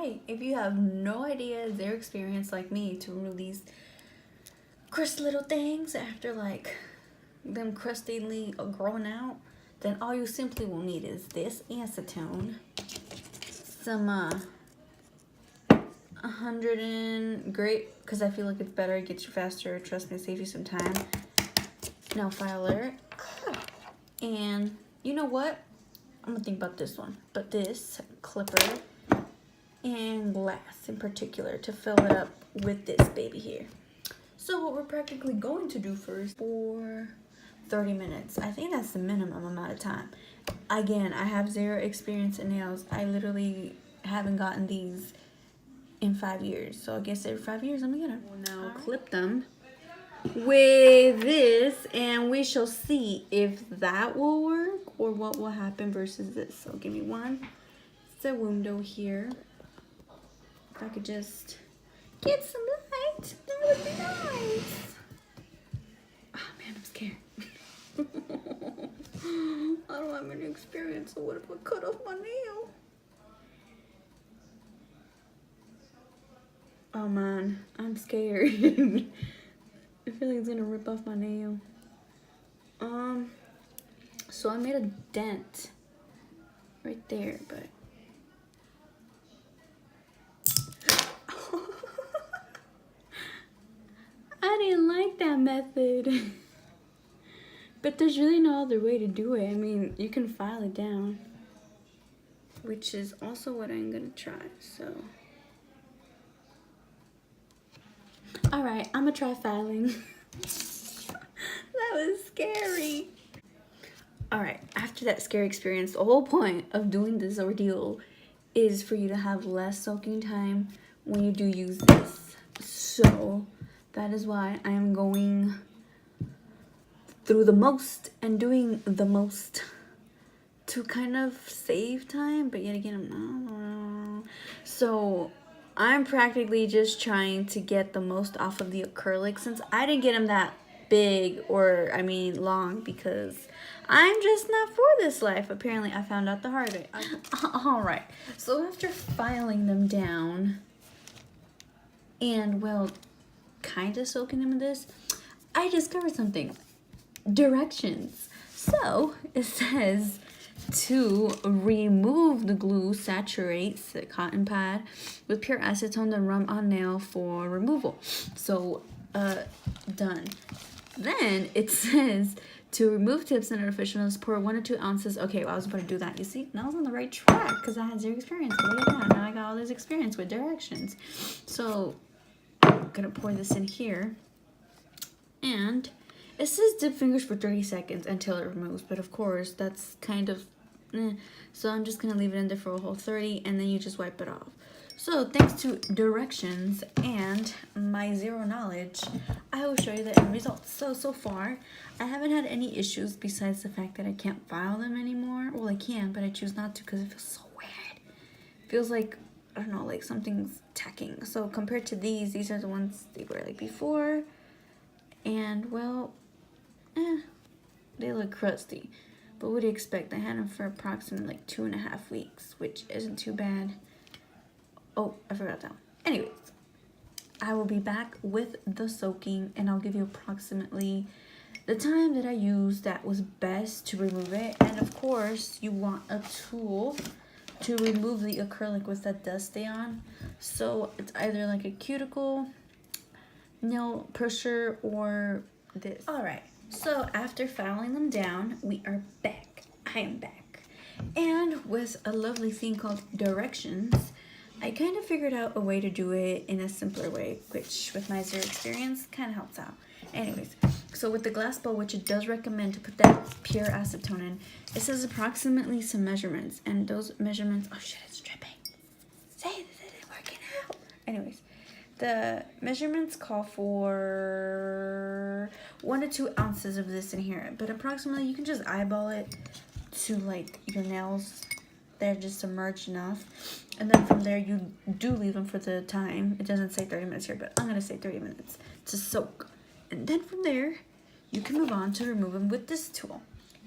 right. If you have no idea their experience like me to remove these crusty little things after like them crustily growing out, then all you simply will need is this acetone, some 100 and great, because I feel like it's better, it gets you faster, trust me, save you some time, nail filer, and you know what, I'm gonna think about this one, but this clipper and glass in particular to fill it up with this baby here. So what we're practically going to do first for 30 minutes, I think that's the minimum amount of time. Again, I have zero experience in nails. I literally haven't gotten these in 5 years, so I guess every 5 years I'm gonna now clip them with this, and we shall see if that will work or what will happen versus this. So give me one segundo here. If I could just get some light, that would be nice. Oh man, I'm scared. I don't have any experience, so what if I cut off my nail? Oh man, I'm scared. I feel like it's gonna rip off my nail. So I made a dent right there, but I didn't like that method. But there's really no other way to do it. I mean, you can file it down, which is also what I'm gonna try, so. All right, I'm gonna try filing. That was scary. All right, after that scary experience, the whole point of doing this ordeal is for you to have less soaking time when you do use this. So that is why I am going through the most and doing the most to kind of save time, but yet again, I'm not. So I'm practically just trying to get the most off of the acrylic, since I didn't get them that big, or I mean long, because I'm just not for this life. Apparently I found out the hard way. All right, so after filing them down and, well, kind of soaking them in this, I discovered something. Directions. So it says to remove the glue, saturate the cotton pad with pure acetone, then rub on nail for removal. So done. Then it says to remove tips and artificials, pour 1 or 2 ounces. Okay, well, I was about to do that. You see, now I was on the right track because I had zero experience. But look at that. Now I got all this experience with directions. So I'm gonna pour this in here, and it says dip fingers for 30 seconds until it removes, but of course that's kind of so I'm just gonna leave it in there for a whole 30, and then you just wipe it off. So thanks to directions and my zero knowledge, I will show you the end results. So far I haven't had any issues besides the fact that I can't file them anymore. Well, I can, but I choose not to because it feels so weird. It feels like, I don't know, like something's tacking. So compared to these are the ones they were like before, and well, they look crusty. But what do you expect? I had them for approximately like 2.5 weeks, which isn't too bad. Oh, I forgot that one. Anyways, I will be back with the soaking, and I'll give you approximately the time that I used that was best to remove it. And of course, you want a tool to remove the acrylic with that does stay on. So it's either like a cuticle, nail pusher, or this. All right. So after filing them down, we are back. I am back. And with a lovely thing called directions, I kind of figured out a way to do it in a simpler way, which with my zero experience kind of helps out. Anyways, so with the glass bowl, which it does recommend to put that pure acetone in, it says approximately some measurements, and those measurements, oh shit, it's dripping. Say this isn't working out. Anyways, the measurements call for 1 to 2 ounces of this in here, but approximately you can just eyeball it to like your nails. They're just submerged enough, and then from there you do leave them for the time. It doesn't say 30 minutes here, but I'm gonna say 30 minutes to soak, and then from there you can move on to remove them with this tool.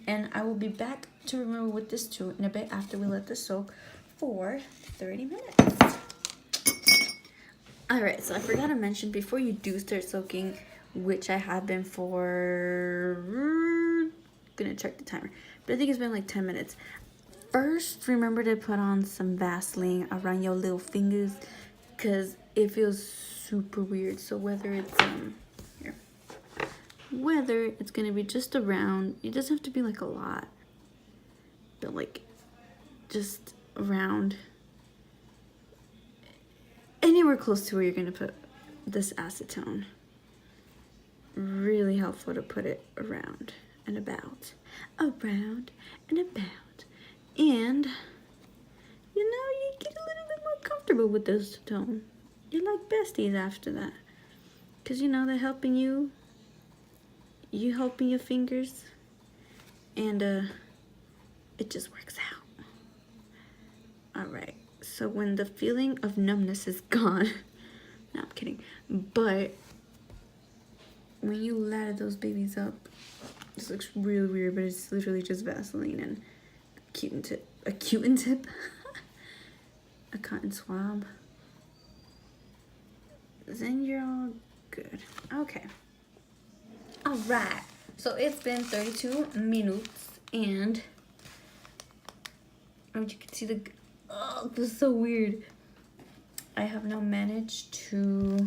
And I will be back to remove with this tool in a bit after we let this soak for 30 minutes. Alright, so I forgot to mention before you do start soaking, which I have been for, gonna check the timer, but I think it's been like 10 minutes. First, remember to put on some Vaseline around your little fingers because it feels super weird. So whether it's here, whether it's gonna be just around, it doesn't have to be like a lot, but like just around, anywhere close to where you're gonna put this acetone. Really helpful to put it around and about, around and about. And, you know, you get a little bit more comfortable with this tone. You're like besties after that. Because, you know, they're helping you. You helping your fingers. And, it just works out. Alright, so when the feeling of numbness is gone. No, I'm kidding. But, when you lather those babies up, this looks really weird, but it's literally just Vaseline and a Q-tip, a cotton swab. Then you're all good. Okay. All right. So it's been 32 minutes, and you can see the. Oh, this is so weird. I have now managed to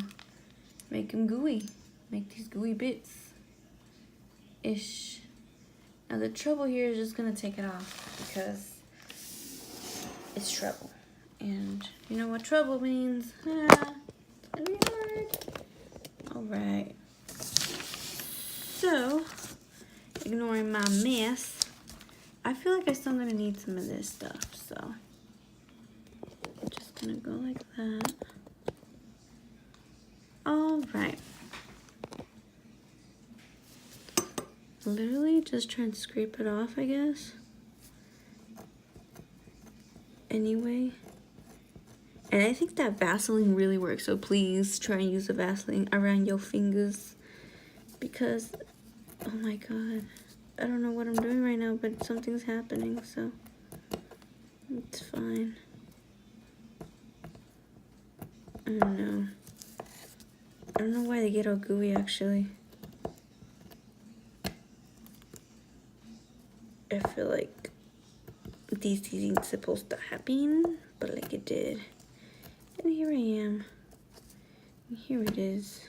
make them gooey. Make these gooey bits. Ish. Now the trouble here is just gonna take it off because it's trouble. And you know what trouble means? It's gonna be hard. Alright. So, ignoring my mess, I feel like I'm still gonna need some of this stuff, so I'm just gonna go like that. Alright. Literally just try and scrape it off, I guess. Anyway. And I think that Vaseline really works, so please try and use the Vaseline around your fingers. Because, oh my god, I don't know what I'm doing right now, but something's happening, so it's fine. I don't know. I don't know why they get all gooey, actually. I feel like this isn't supposed to happen, but like it did. And here I am. And here it is.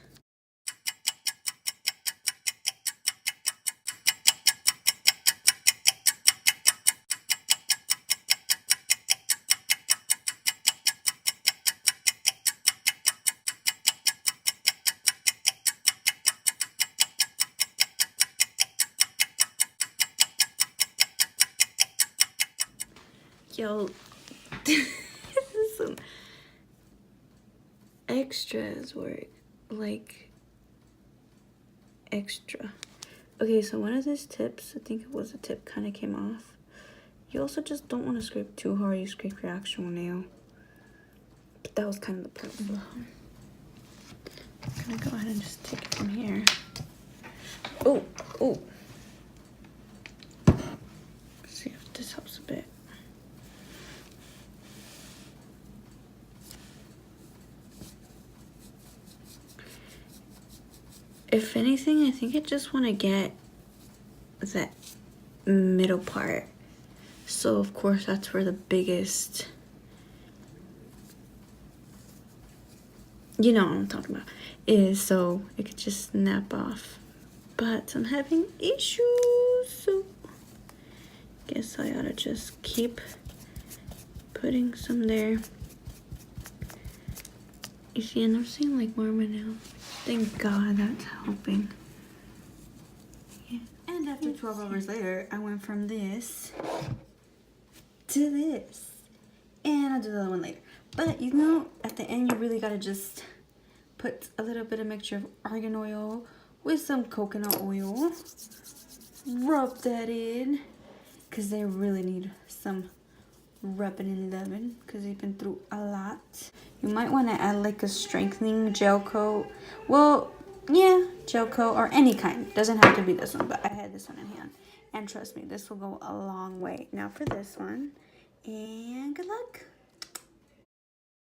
Yo, this is some extras work, like extra. Okay, so one of these tips, I think it was a tip, kind of came off. You also just don't want to scrape too hard, you scrape your actual nail. But that was kind of the problem. I'm gonna go ahead and just take it from here. Oh, oh. See if this helps a bit. If anything, I think I just want to get that middle part. So, of course, that's where the biggest, you know what I'm talking about, is, so it could just snap off. But I'm having issues, so guess I ought to just keep putting some there. You see, and I'm seeing like more of my nails. Thank God that's helping. Yeah. And after 12 hours later, I went from this to this. And I'll do the other one later. But you know, at the end, you really gotta just put a little bit of mixture of argan oil with some coconut oil. Rub that in, because they really need some rubbing and loving, because they've been through a lot. You might want to add like a strengthening gel coat. Well, yeah, gel coat or any kind. Doesn't have to be this one, but I had this one in hand. And trust me, this will go a long way. Now for this one, and good luck.